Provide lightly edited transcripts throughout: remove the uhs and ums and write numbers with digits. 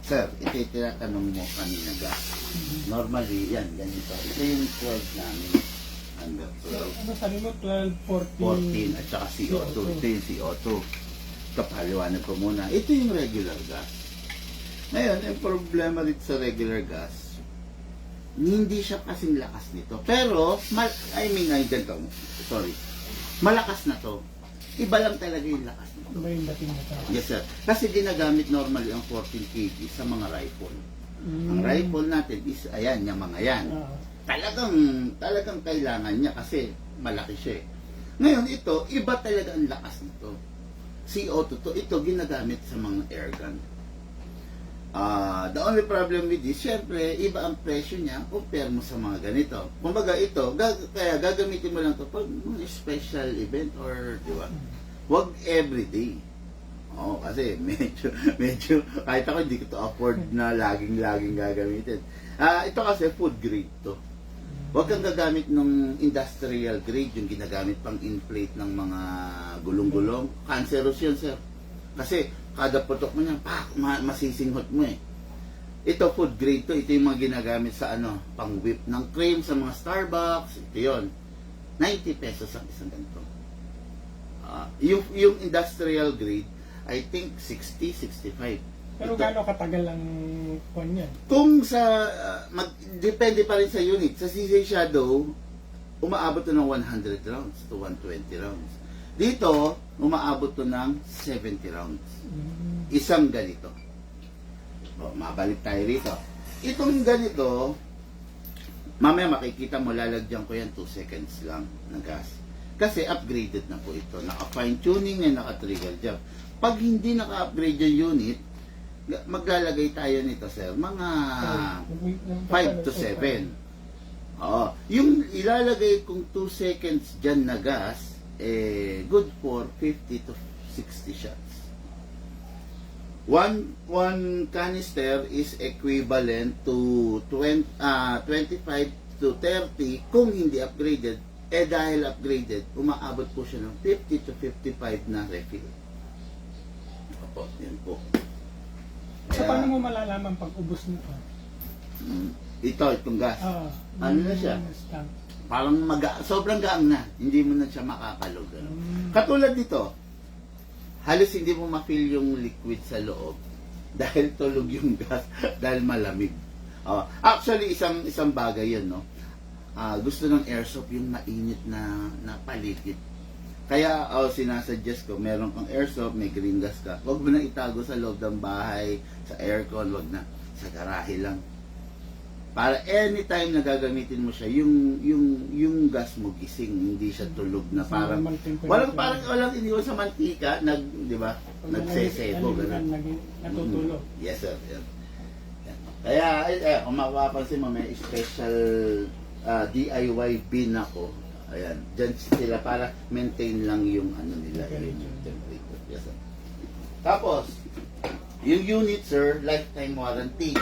Sir, ito yung tinatanong mo kanina gas. Normally, yan, ganito. Ito yung 12 namin. Under 12. Ano sabi mo? 12, 14 14. at saka CO2. Ito yung CO2. Kapaliwanag ko muna. Ito yung regular gas. Ngayon, yung problema dito sa regular gas, hindi siya kasing lakas nito. Pero, ganito. Sorry. Malakas na to. Iba lang talaga yung lakas nito. Iba yung dating na tayo. Yes, sir. Kasi ginagamit normally ang 14 kg sa mga rifle. Ang rifle natin is, ayan, yung mga yan. Talagang kailangan niya kasi malaki siya. Ngayon, ito, iba talaga ang lakas nito. CO2 to, ito ginagamit sa mga airgun. The only problem with this, syempre, iba ang presyo niya compare mo sa mga ganito. Kumbaga ito, kaya gagamitin mo lang to pag special event or, di ba? Huwag everyday. Kasi medyo, kahit ako hindi ko to afford na laging gagamitin. Ito kasi food grade to. Huwag kang gagamit ng industrial grade, yung ginagamit pang inflate ng mga gulong-gulong. Cancerous yun, sir. Kasi kada putok mo niyan, masisinghot mo eh. Ito food grade to, ito yung mga ginagamit sa pang whip ng cream sa mga Starbucks, ito yun. 90 pesos ang isang ganito. Yung industrial grade, I think 60, 65. Pero gaano katagal ang kwan yan? Kung sa, depende pa rin sa unit. Sa CC Shadow, umaabot to ng 100 rounds to 120 rounds. Dito, umaabot to ng 70 rounds. Isang ganito. Mabalik tayo rito. Itong ganito, mamaya makikita mo, lalagyan ko yan 2 seconds lang ng gas. Kasi upgraded na po ito. Naka-fine tuning and naka-trigger job. Pag hindi naka-upgrade yung unit, maglalagay tayo nito, sir, mga 5 to 7. Yung ilalagay kong 2 seconds dyan na gas, good for 50 to 60 shots. One canister is equivalent to 25 to 30 kung hindi upgraded. Dahil upgraded, umaabot po siya ng 50 to 55 na refill. Opo, yan po. So, paano mo malalaman pag ubos nito? Itong gas. Ano na siya? Parang sobrang gaang na. Hindi mo na siya makakalog. Katulad dito, halos hindi mo ma-feel yung liquid sa loob dahil tulog yung gas, dahil malamig. Actually, isang bagay yun, no? Gusto ng airsoft yung mainit na paligid. Kaya sinasuggest ko, meron kang airsoft, may green gas ka, huwag mo na itago sa loob ng bahay, sa aircon, huwag na, sa garahe lang. Para anytime na gagamitin mo siya, yung gas mo gising, hindi siya tulog na parang walang iniwan sa mantika, di ba? Nagsesebo, gano'n. Natutulog. Yes, sir. Yan. Kaya, kung mapapansin mo, may special DIY bin ako. Ayan, dyan sila para maintain lang yung nila, yung temperature. Yes, sir. Tapos, yung unit, sir, lifetime warranty.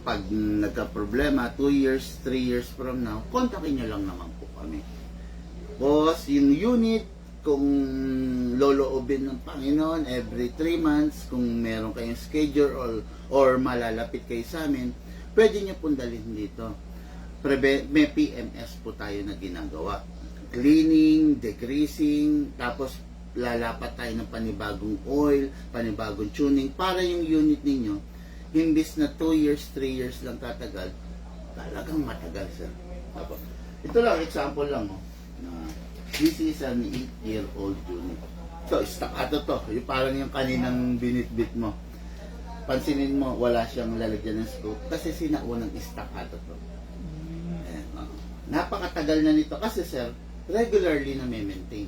Pag nagka-problema, 2 years, 3 years from now, kontakin nyo lang naman po kami. Tapos, yung unit, kung loloobin ng Panginoon, every 3 months, kung meron kayong schedule or malalapit kayo sa amin, pwede nyo pong dalhin dito. May PMS po tayo na ginagawa. Cleaning, degreasing, tapos lalapat tayo ng panibagong oil, panibagong tuning, para yung unit ninyo, imbis na 2 years, 3 years lang tatagal, talagang matagal, sir. Tapos, ito lang, example lang, this is an 8-year-old unit. So, staccato to. Yung parang yung kaninang binitbit mo. Pansinin mo, wala siyang lalagyan ng scope kasi sinaunang staccato to. Napakatagal na nito kasi, sir, regularly na maintain.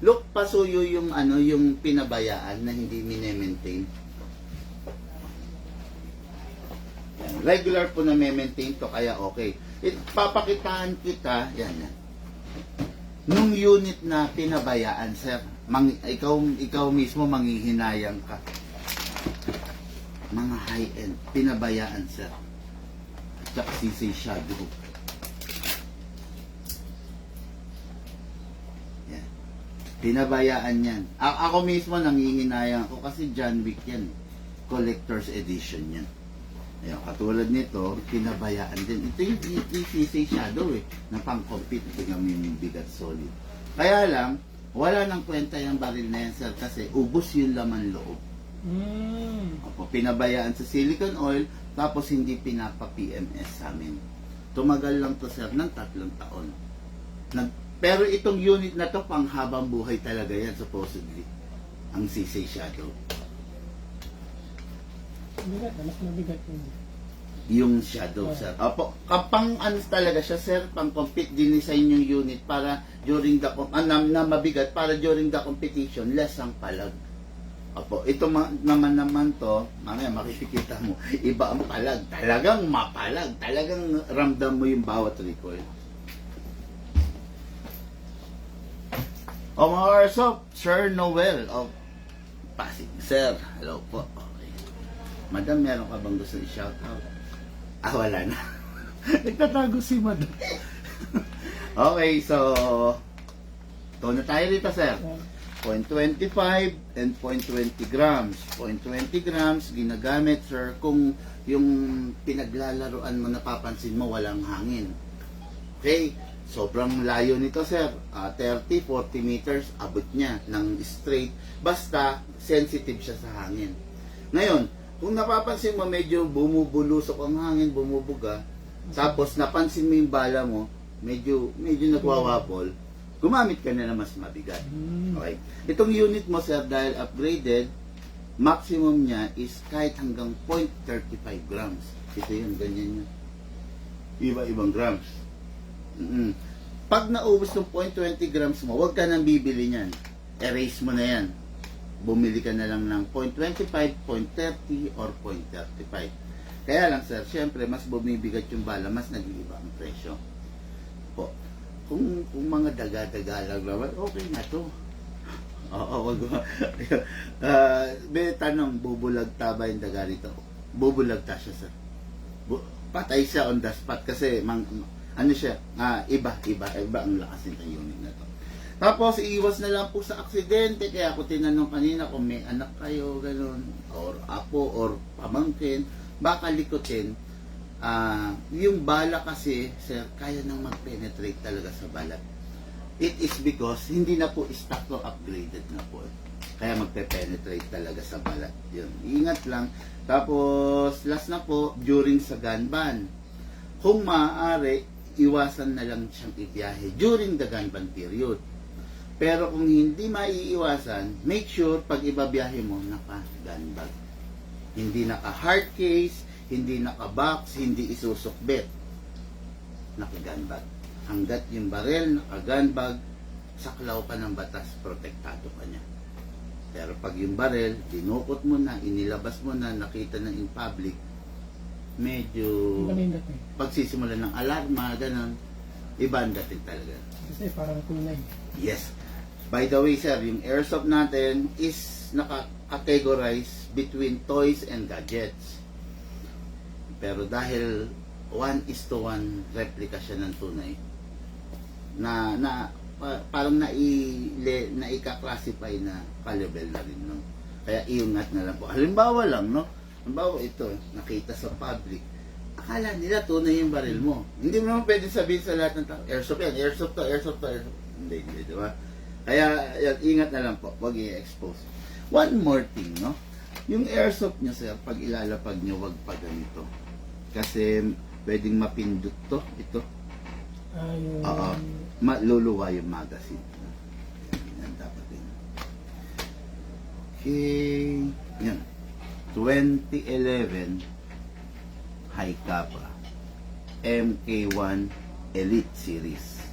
Look, pasuyo yung yung pinabayaan na hindi mine-maintain. Regular po na maintain to, kaya okay. Papakitaan kita, yan. Nung unit na pinabayaan, sir, ikaw mismo manghihinayang ka. Mga high-end, pinabayaan, sir. Tsaka CC Shadow. Yan. Pinabayaan yan. Ako mismo nangihinayang ako kasi John Wick yan. Collector's edition yan. Ayan, katulad nito, pinabayaan din. Ito yung ETCC Shadow na pang-compete. Tingnan mo yung bigat solid. Kaya lang, wala nang kwenta yung baril na yan, sir, kasi ubos yung laman loob. Opo, pinabayaan sa silicone oil, tapos hindi pinapa-PMS sa amin. Tumagal lang to, sir, ng 3 taon. Pero itong unit na to, pang habang buhay talaga yan, supposedly. Ang CC Shadow. Mabigat, mas mabigat yun. Yung Shadow, sir. Opo, kapang ano talaga siya, sir, pang compete dinesign yung unit para during the, na mabigat, para during the competition, less ang palag. Opo, ito naman to, mamaya makikita mo, iba ang palag. Talagang mapalag. Talagang ramdam mo yung bawat recoil. O mga Airsoft, Sir Noel of Pasig. Sir, hello po. Okay. Madam, meron ka bang gusto i-shoutout? Wala na. Nagtatago si Madam. Okay, so ito na tayo dito, sir. 0.25 and 0.20 grams. 0.20 grams, ginagamit, sir, kung yung pinaglalaroan mo, napapansin mo, walang hangin. Okay? Sobrang layo nito, sir. 30-40 meters abot niya ng straight. Basta sensitive siya sa hangin. Ngayon, kung napapansin mo medyo bumubulusok ang hangin, bumubuga, tapos napansin mo yung bala mo, medyo nagwawapol, gumamit ka na mas mabigat. Okay. Itong unit mo, sir, dahil upgraded, maximum niya is kahit hanggang 0.35 grams. Ito yun, ganyan yun. Iba-ibang grams. Pag naubos ng 0.20 grams mo, huwag ka nang bibili niyan. Erase mo na yan. Bumili ka na lang ng 0.25, 0.30, or 0.35. Kaya lang, sir, syempre, mas bumibigat yung bala, mas nag-iiba ang presyo. Po. Kung mga daga-daga lang naman, okay na to. Oo, wag mo. Tanong, bubulagta ba yung daga rito? Bubulagta siya, sir. Patay siya on the spot kasi ano siya, iba ang lakas ng unit na to. Tapos, iiwas na lang po sa aksidente. Kaya ako tinanong kanina kung may anak kayo, ganun, or apo, or pamangkin, baka likutin. Yung bala kasi, sir, kaya nang mag-penetrate talaga sa balat. It is because, hindi na po stock to, upgraded na po. Kaya magpe-penetrate talaga sa balat. Yun. Ingat lang. Tapos, last na po, during sa gun ban. Kung maaari, iwasan na lang siyang ibiyahe during the gun ban period. Pero kung hindi maiiwasan, make sure pag ibabiyahe mo, naka-gun bag. Hindi naka-hard case, hindi naka-box, hindi isusukbit. Naka-gun bag. Hanggat yung barel, naka-gun bag, saklaw pa ng batas, protektado pa niya. Pero pag yung barel, dinukot mo na, inilabas mo na, nakita na in public, medyo pagsisimulan ng alarma, ganun, iba ang dating talaga. Kasi parang kulay. Yes. By the way, sir, yung airsoft natin is naka-categorize between toys and gadgets. Pero dahil 1:1 replica siya ng tunay, parang naika-classify na ka-level na rin, no? Kaya iungat na lang po. Halimbawa lang, no? Halimbawa ito, nakita sa public, akala nila tunay yung baril mo. Hindi mo naman pwede sabihin sa lahat ng tao, airsoft yan, airsoft to, airsoft to, airsoft. Hindi, di ba? Kaya, ingat na lang po, wag i-expose. One more thing, no? Yung airsoft nyo, sir, pag ilalapag nyo, wag pa ganito. Kasi, pwedeng mapindot to, ito. Oo. Maluluwa yung magazine. Yan, dapat din. Okay. Yan. 2011 High Kappa MK1 Elite Series.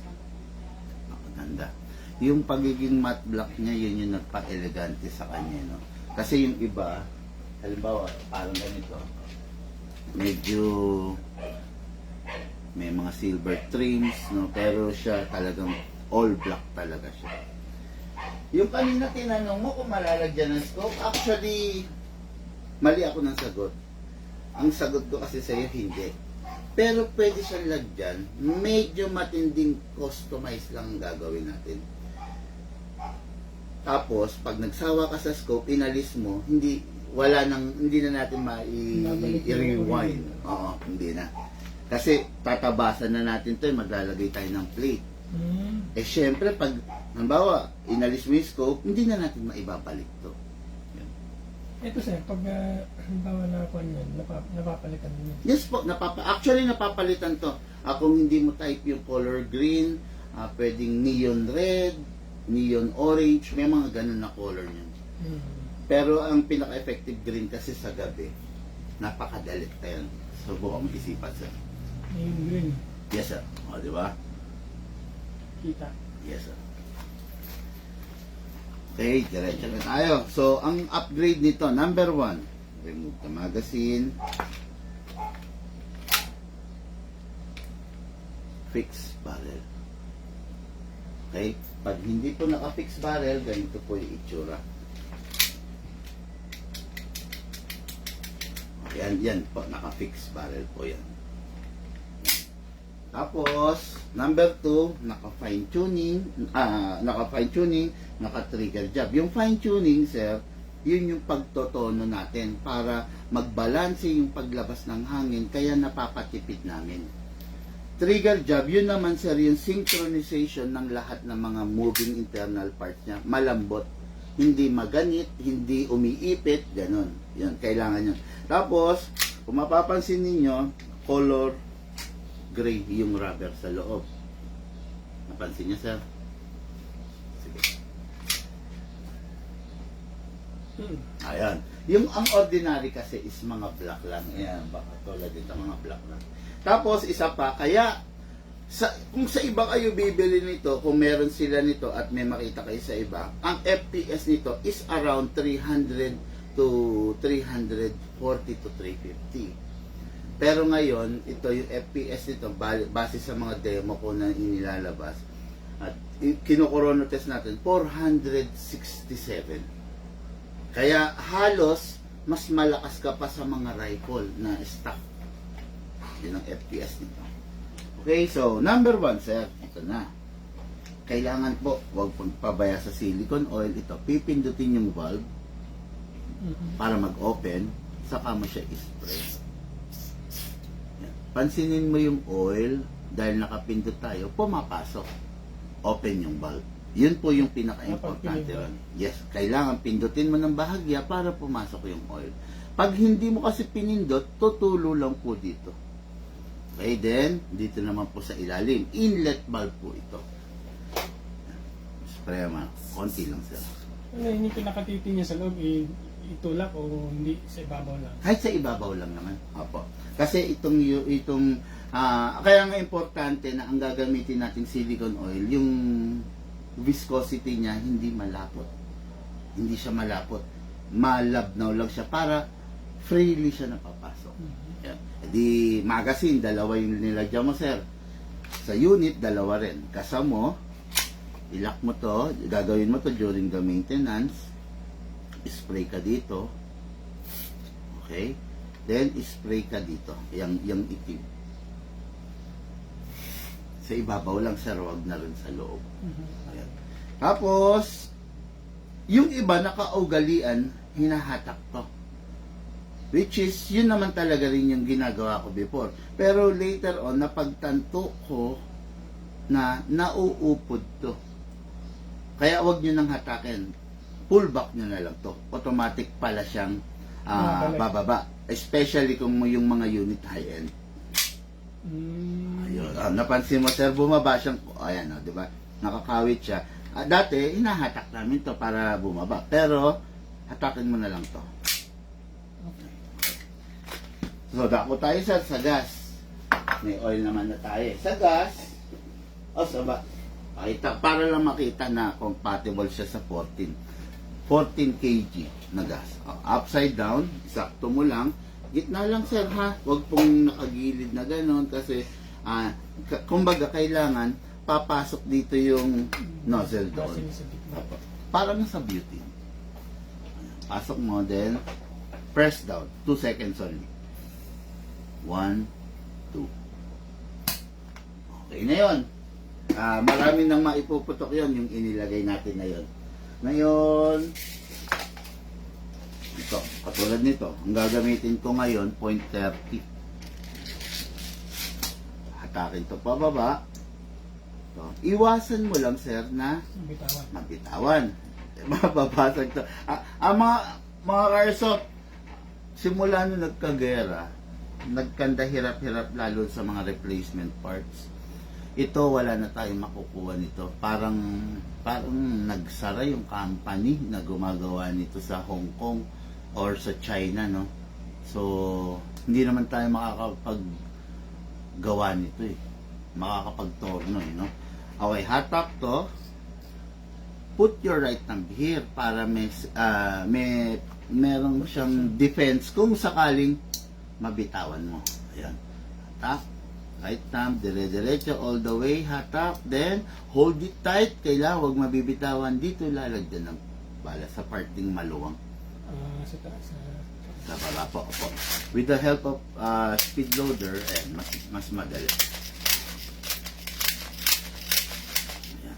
Maganda. Yung pagiging matte black niya, yun yung nagpa-elegante sa kanya, no? Kasi yung iba, halimbawa, parang ganito, medyo may mga silver trims, no? Pero siya talagang all black talaga siya. Yung kanina tinanong mo kung malalagyan ng scope, actually, mali ako ng sagot. Ang sagot ko kasi sa'yo, hindi. Pero pwede siyang lagyan, medyo matinding customize lang ang gagawin natin. Tapos, pag nagsawa ka sa scope, inalis mo, hindi na natin Babalik yung i-rewind. Oo, hindi na. Kasi tatabasan na natin 'to, maglalagay tayo ng plate. Eh syempre, pag halimbawa, inalis mo yung scope, hindi na natin maibabalik 'to. Ito sir, pag halimbawa na ako yan, napapalitan niyo. Yes po, actually napapalitan 'to. Kung hindi mo type yung color green, pwedeng neon red, neon orange, may mga ganun na color niyan. Pero ang pinaka-effective green kasi sa gabi, napakadalit na yan. Subukan mo isipan, sir. Yung green, Yes, sir. O, di ba? kita. Yes, sir. Okay, diretso na tayo. So, ang upgrade nito, number 1, remove the magazine. Fix barrel. Okay? Pag hindi po naka-fix barrel, ganito po yung itsura. Yan po, naka-fix barrel po yan. Tapos, number 2, naka-fine tuning, naka-trigger job. Yung fine tuning, sir, yun yung pagtotono natin para magbalanse yung paglabas ng hangin, kaya napapatipid namin. Trigger job, yun naman, sir, yung synchronization ng lahat ng mga moving internal parts niya. Malambot, hindi maganit, hindi umiipit, ganun. Yun, kailangan yun. Tapos, kung mapapansin ninyo, color gray yung rubber sa loob. Napansin niyo, sir? Sige. Ayan. Yung ang ordinary kasi is mga black lang. Ayan, baka tulad dito mga black lang. Tapos, isa pa, kaya kung sa iba kayo bibili nito, kung meron sila nito at may makita kayo sa iba, ang FPS nito is around 300 to 340 to 350. Pero ngayon, ito yung FPS nito, base sa mga demo ko na inilalabas, at kinokorono test natin, 467. Kaya halos, mas malakas ka pa sa mga rifle na stock. Yun ang FPS nito. Okay, so, number 1, sir, ito na. Kailangan po, huwag pagpabaya sa silicone oil, ito, pipindutin yung valve, para mag-open, saka mo siya i-spray. Yan. Pansinin mo yung oil, dahil nakapindot tayo, pumapasok. Open yung valve. Yun po yung pinaka-importante ron. Yes, kailangan pindutin mo ng bahagya para pumasok yung oil. Pag hindi mo kasi pinindot, tutulo lang po dito. Okay, then, dito naman po sa ilalim, inlet valve po ito. Spray mo, konti lang sila. Ano yung pinakatiti niya sa loob, itulak o hindi sa ibabaw lang? Kahit sa ibabaw lang naman. Opo. Kasi kaya nga importante na ang gagamitin nating silicone oil, yung viscosity niya hindi malapot. Hindi siya malapot. Malabnaw lang siya para freely siya napapasok. Yan. Di magazine, dalawa yung nilagyan mo, sir. Sa unit, dalawa rin. Kasama mo, ilock mo to, gagawin mo to during the maintenance. Spray ka dito. Okay? Then, spray ka dito. Yung itim. Sa ibabaw lang, sir. Huwag na rin sa loob. Ayan. Tapos, yung iba, nakaugalian, hinahatak to. Which is, yun naman talaga rin yung ginagawa ko before. Pero later on, napagtanto ko na nauupod to. Kaya huwag nyo nang hatakin. Pull back nyo na lang to. Automatic pala siyang bababa. Especially kung yung mga unit high-end. Ayun. Napansin mo, sir, bumaba siyang, ayan, di ba? Nakakawit siya. Dati, hinahatak namin to para bumaba. Pero, hatakin mo na lang to. So, dako tayo, sir, sa gas. May oil naman na tayo. Sa gas, para lang makita na compatible siya sa 14 kg na gas. Upside down, sakto mo lang. Gitna lang, sir, ha? Huwag pong nakagilid na gano'n kasi kumbaga kailangan papasok dito yung nozzle doon. Parang sa beauty. Pasok mo, then press down. 2 seconds only. 1, 2. Okay na yun. Marami nang maipuputok yon yung inilagay natin na yon. Ngayon, ito, katulad nito, ang gagamitin ko ngayon, 0.30. Hatakin to pababa. Ito. Iwasan mo lang, sir, na Bitawan. mabitawan. Mababasag to. Ang mga airsoft, simula nung nagkagera, nagkanda hirap-hirap lalo sa mga replacement parts. Ito, wala na tayong makukuha nito. Parang nagsara yung company na gumagawa nito sa Hong Kong or sa China, no? So, hindi naman tayo makakapaggawa nito eh. Makakapagtorno eh, no? Okay, hatak to. Put your right thumb here para merong siyang defense kung sakaling mabitawan mo. Ayan. Hatak. Right thumb, dire-diretso all the way, hatak, then hold it tight, kailangan huwag mabibitawan dito, lalagyan ng bala sa parting maluwang. Sa taas. Sa baba po. With the help of speed loader, mas madali. Ayan.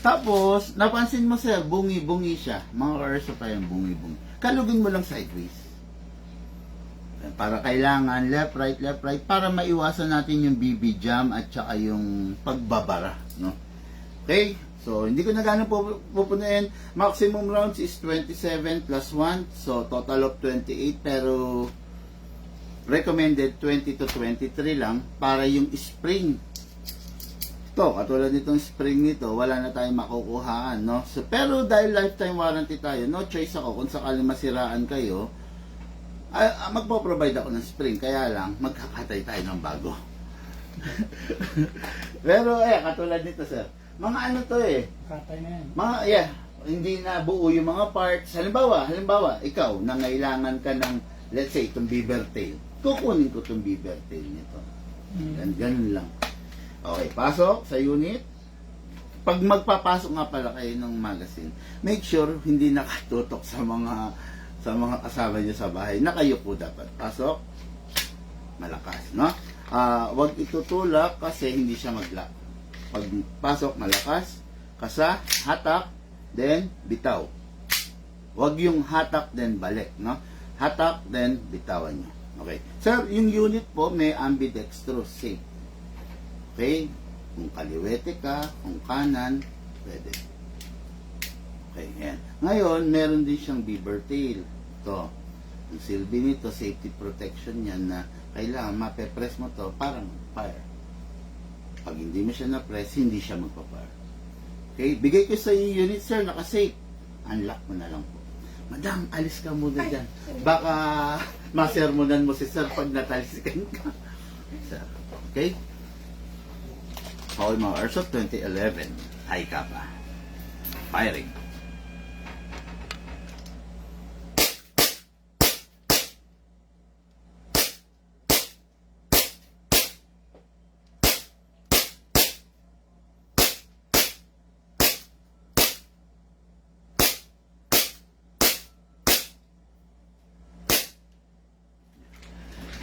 Tapos, napansin mo sir, bungi-bungi siya. Mga orso pa yung bungi-bungi. Kalugin mo lang sideways. Para kailangan left, right, para maiwasan natin yung BB jam at saka yung pagbabara, no? Okay? So, hindi ko na gano'n pupunuin. Maximum rounds is 27 plus 1. So, total of 28. Pero, recommended 20 to 23 lang para yung spring. Ito, katulad nitong spring nito, wala na tayong makukuhaan, no? So, pero dahil lifetime warranty tayo, no choice ako kung sakaling masiraan kayo, magpo-provide ako ng spring, kaya lang magkakatay tayo ng bago. Pero katulad nito sir, mga ano to eh, Katay na yan. mga hindi na buo yung mga parts. Halimbawa, ikaw nangailangan ka ng, let's say, itong beaver tail, kukunin ko itong beaver tail nito. Ganun lang. Okay, pasok sa unit. Pag magpapasok nga pala kayo ng magazine, make sure hindi nakatutok sa mga kasama nyo sa bahay. Nakayupo dapat. Pasok, malakas, no? Huwag itutulak kasi hindi siya mag-lock. Pag pasok, malakas, kasa, hatak, then bitaw. Huwag yung hatak, then balik, no? Hatak, then bitawan nyo. Okay. Sir, yung unit po may ambidextrous safe. Okay? Kung kaliwete ka, kung kanan, pwede. Okay, yan. Ngayon, meron din siyang beaver tail. Ito. Ang silbi nito, safety protection yan na kailangan mape-press mo to parang fire. Pag hindi mo siya na-press, hindi siya magpa-fire. Okay? Bigay ko sa iyo unit, sir, naka-safe. Unlock mo na lang po. Madam, alis ka muna dyan. Baka masermonan mo si sir pag natalsikan ka. Sir, okay? Okay, mga Airsoft 2011. High ka pa. Firing.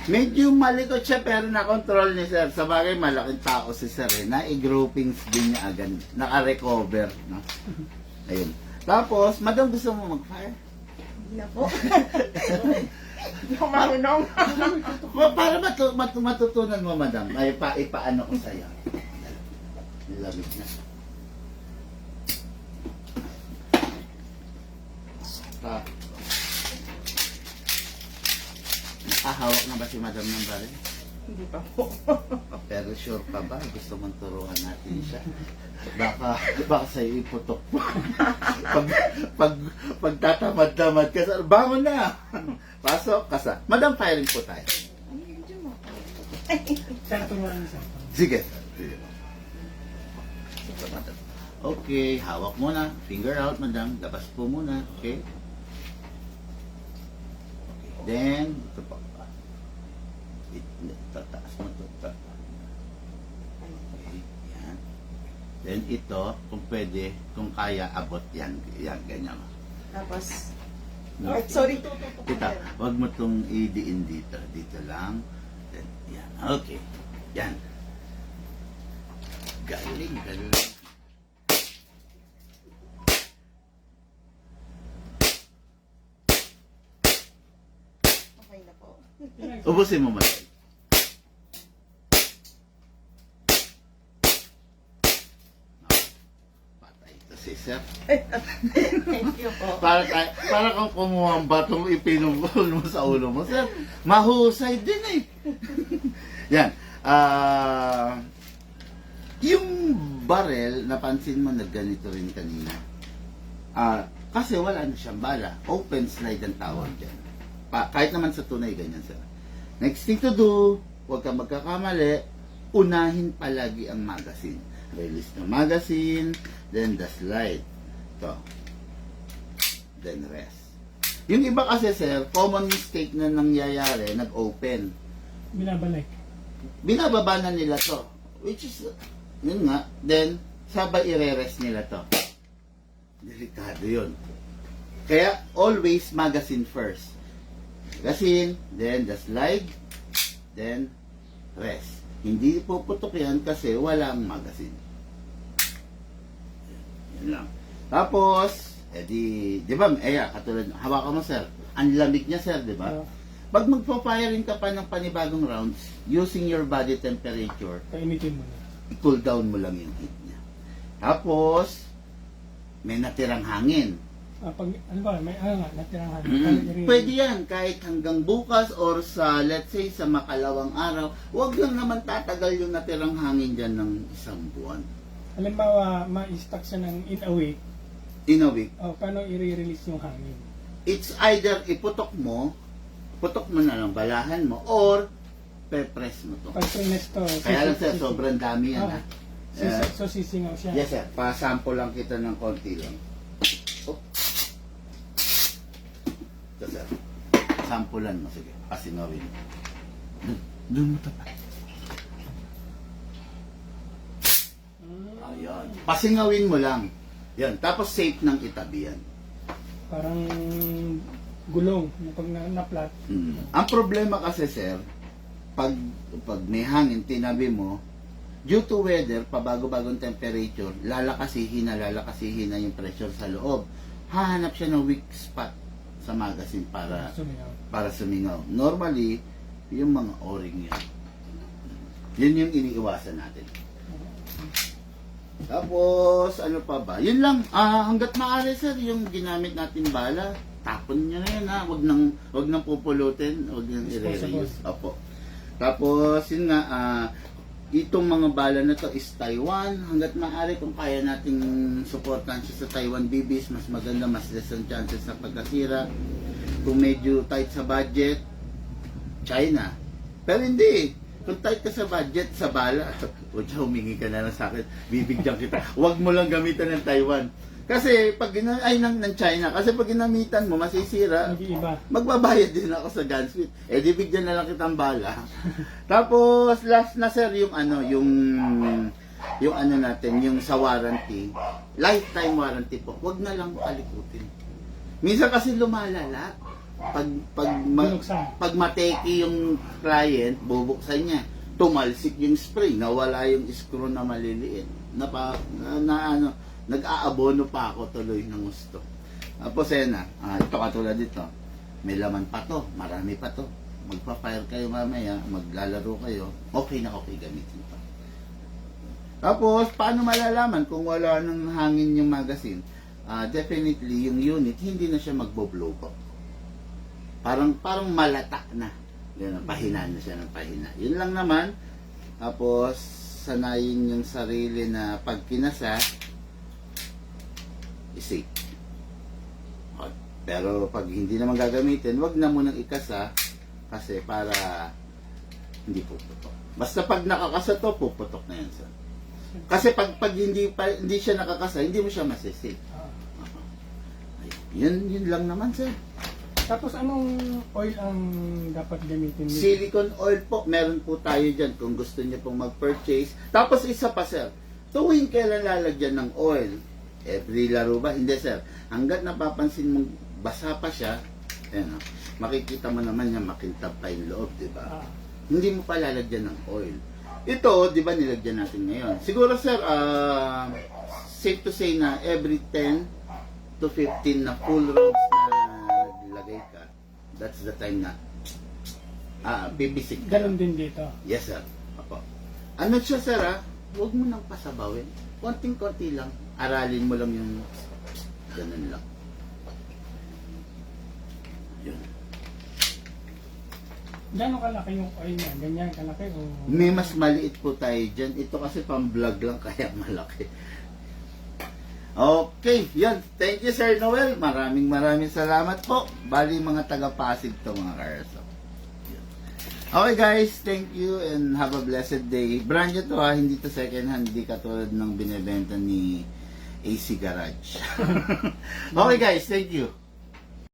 Medyo malikot siya pero na-control ni sir. Sa bagay, malaking tao si sir eh. Na-groupings din niya agad. Naka-recover. No? Ayun. Tapos, madam, gusto mo mag-fire? Hindi na po. Hindi ako marunong. Para matutunan mo, madam. Ay, ipaano ko sa'yo. Nilamig na. Nakahawak na ba si madam ng baril? Hindi pa po. Pero sure pa ba? Gusto mong turuan natin siya? Baka sa'yo iputok po. pag tatamad-tamad ka, sir, bangon na! Pasok, kasa. Madam, firing po tayo. Sir, turuan niyo sir. Sige. Okay, hawak muna. Finger out, madam. Labas po muna. Okay? Then, ito pa. Tataas mo ito. Okay, yan. Then ito, kung pwede, kung kaya, abot yan. Yan, ganyan. Tapos, No? sorry. Kita, wag mo itong idiin dito. Dito lang. Then, yan. Okay. Yan. Galing. Ubusin mo man. Patay ito si Sir. Thank you po. Para kang kumuha ang batong ipinungkol mo sa ulo mo, Sir. Mahusay din eh. Yan. Yung barrel, napansin mo na ganito rin kanina. Kasi wala na siyang bala. Open slide ang tawag dyan. Kahit naman sa tunay, ganyan, Sir. Next thing to do, huwag kang magkakamali, unahin palagi ang magazine. Release ng magazine, then the slide. To. Then rest. Yung iba kasi, Sir, common mistake na nangyayari, nag-open. Binabalik. Binababa na nila to. Which is, yun nga, then, sabay i-re-rest nila to. Delikado yun. Kaya, always magazine first. Magazine, then the slide, then rest. Hindi puputok yan kasi walang magazine. Yan lang. Tapos, di ba, katulad, hawakan mo, Sir. Ang lamig niya, Sir, di ba? Pag magpa-firing ka pa ng panibagong rounds, using your body temperature, Kainitin mo na. i-cool down mo lang yung heat niya. Tapos, may natirang hangin. Pag, ano ba, may natirang hangin. Pwede yan, kahit hanggang bukas or sa, let's say, sa makalawang araw, huwag lang naman tatagal yung natirang hangin dyan ng isang buwan. Halimbawa, ma-stack siya ng in a week. In a week, Paano i-release yung hangin? it's either putok mo na lang, balahan mo, or pe-press mo to. Pag prines to, Kaya lang, Sir, sobrang dami yan, ha? So sisingaw siya. Yes, Sir. Pa-sample lang kita ng konti lang. Oh. Ito, Sir. Sampulan mo. Sige. Pasinawin. Doon mo tapat. Ayan. Pasingawin mo lang. Yan. Tapos safe ng itabi yan. Parang gulong pag na-flat. Ang problema kasi, Sir, pag may hangin, tinabi mo, due to weather, pabago-bagong temperature, lalakasihin na yung pressure sa loob. Hahanap siya ng weak spot sa magazine para sumingaw. Normally, yung mga o-ring yun. Yun yung iniiwasan natin. Tapos, ano pa ba? Yun lang, hanggat maaari, Sir, yung ginamit natin bala, tapon nyo na yun, ha? Huwag nang pupulutin, huwag nang i-reuse. Opo. Tapos, yun nga, itong mga bala na to is Taiwan. Hanggat maaari, kung kaya nating supportan siya sa Taiwan BBs, mas maganda, mas less ang chances na pagkasira. Kung medyo tight sa budget, China. Pero hindi. Kung tight ka sa budget, sa bala, huwag humingi ka na lang sa akin, bibigyan kita. Huwag mo lang gamitan ng Taiwan. Kasi pag ng China, kasi pag ginamitan mo, masisira. Nag-iiba. Magbabayad din ako sa Gunsmith. Di bigyan na lang kitang bala. Tapos last na, Sir, yung natin, yung sa warranty, lifetime warranty po. Huwag na lang kalikutin. Minsan kasi lumalala. Pag mateki yung client, bubuksan niya. Tumalsik yung spray, nawala yung screw na maliliit. Nag-aabono pa ako tuloy ng gusto. Tapos ito katulad dito. May laman pa to, marami pa to. Magpa-fire kayo mamaya, maglalaro kayo, okay na okay gamitin pa. Tapos, paano malalaman kung wala ng hangin yung magazine? Definitely, yung unit, hindi na siya magbo-blow up. Parang malata na. Yan, pahina na siya ng pahina. Yun lang naman. Tapos, sanayin yung sarili na pag kinasa, safe. Pero pag hindi naman gagamitin, wag na munang ikasa kasi para hindi puputok. Basta pag nakakasa to, puputok na yan, Sir. Kasi pag hindi siya nakakasa, hindi mo siya masisave. Yun lang naman, Sir. Tapos anong oil ang dapat gamitin? Silicone oil po, meron po tayo dyan kung gusto niyo pong mag-purchase. Tapos isa pa, Sir, tuwing kailan lalagyan ng oil? Every laro ba? Hindi, Sir. Hanggat napapansin mong basa pa siya, makikita mo naman niya makintab pa yung loob, di ba? Hindi mo pa lalagyan ng oil. Ito, di ba, nilagyan natin ngayon. Siguro, Sir, safe to say na every 10 to 15 na full rounds na naglagay ka, that's the time na bibisik ka. Ganon din dito. Yes, sir. Apo. Ano siya, sir, huwag mo nang pasabawin. Konting-konti lang. Aralin mo lang yung ganun lang. Yun. Gano'ng kalaki yung oil niya? Ganyan kalaki o... May mas maliit po tayo dyan. Ito kasi pang-vlog lang kaya malaki. Okay, yun. Thank you, Sir Noel. Maraming salamat po. Bali, mga taga-Pasig to, mga Karso. Yun. Okay, guys. Thank you and have a blessed day. Brand nyo to, hindi to second hand. Hindi katulad ng binibenta ni AC Garage. Okay, guys. Thank you.